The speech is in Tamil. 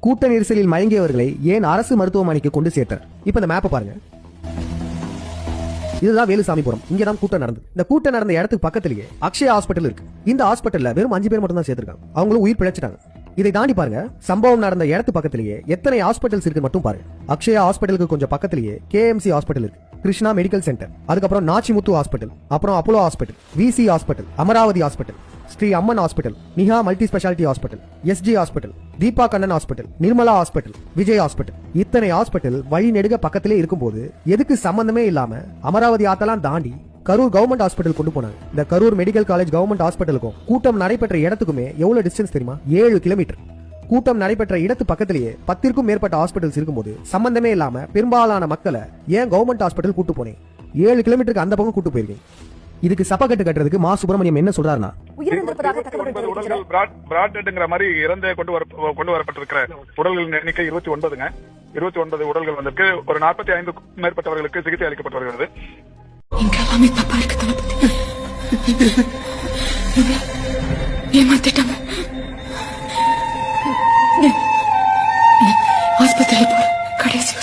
கூட்ட நெரிசலில் மயங்கியவர்களை ஏன் அரசு மருத்துவமனைக்கு கொண்டு சேர்த்தார்? இப்ப இந்த மேப்பை பாருங்க. இதுதான் வேலுசாமிபுரம். இங்கதான் கூட்டம் நடந்தது. இந்த கூட்டம் நடந்த இடத்துக்கு பக்கத்திலேயே அக்ஷயா ஹாஸ்பிட்டல் இருக்கு. இந்த ஹாஸ்பிட்டல்ல வெறும் 5 பேர் மட்டும் தான் சேர்த்திருக்காங்க. அவங்களும் உயிர் பிழைச்சிட்டாங்க. இதை தாண்டி பாருங்க, சம்பவம் நடந்த இடத்து பக்கத்திலேயே எத்தனை ஹாஸ்பிட்டல்ஸ் இருக்கு மட்டும் பாருங்க. அக்ஷயா ஹாஸ்பிட்டலுக்கு கொஞ்சம் பக்கத்திலேயே கேஎம்சி ஹாஸ்பிட்டல் இருக்கு, கிருஷ்ணா மெடிக்கல் சென்டர், அதுக்கப்புறம் நாச்சிமுத்து ஹாஸ்பிட்டல், அப்புறம் Apollo hospital, VC hospital, Amaravathi hospital, Sri Amman hospital, Niha multi speciality hospital, SG hospital, Deepa Kannan hospital, Nirmala hospital, Vijay hospital. இத்தனை ஹாஸ்பிட்டல் வழி நெடுக பக்கத்திலே இருக்கும்போது எதுக்கு சம்பந்தமே இல்லாம அமராவதி ஆத்தெல்லாம் தாண்டி கரூர் கவர்மெண்ட் ஹாஸ்பிட்டல் கொண்டு போனாங்க? இந்த கரூர் மெடிக்கல் காலேஜ் கவர்மெண்ட் ஹாஸ்பிட்டலுக்கும் கூட்டம் நடைபெற்ற இடத்துக்குமே எவ்வளவு டிஸ்டன்ஸ் தெரியுமா? 7 கிலோமீட்டர். கூட்டம் நடைபெற்ற இடத்து பக்கத்திலேயே 10க்கும் மேற்பட்ட ஹாஸ்பிட்டல்ஸ் இருக்கும்போது சம்பந்தமே இல்லாம பெரும்பாலான மக்களை ஏன் கவர்மெண்ட் ஹாஸ்பிட்டல் கூட்டு போனேன்? 7 கிலோமீட்டருக்கு அந்த பக்கம் கூட்டு போயிருக்கீங்க. இதுக்கு சப்பக்கட்டு கட்டுறதுக்கு மா சுப்பிரமணியம் என்ன சொல்றாருன்னா, உடல்கள் பிராட்ங்கிற மாதிரி இறந்து கொண்டு வரப்பட்டிருக்கிற உடல்களின் எண்ணிக்கை 29ங்க. 29 உடல்கள் வந்திருக்கு. ஒரு 45க்கும் மேற்பட்டவர்களுக்கு சிகிச்சை அளிக்கப்பட்டு வருகிறது. ஆஸ்பத்திரி கடைசி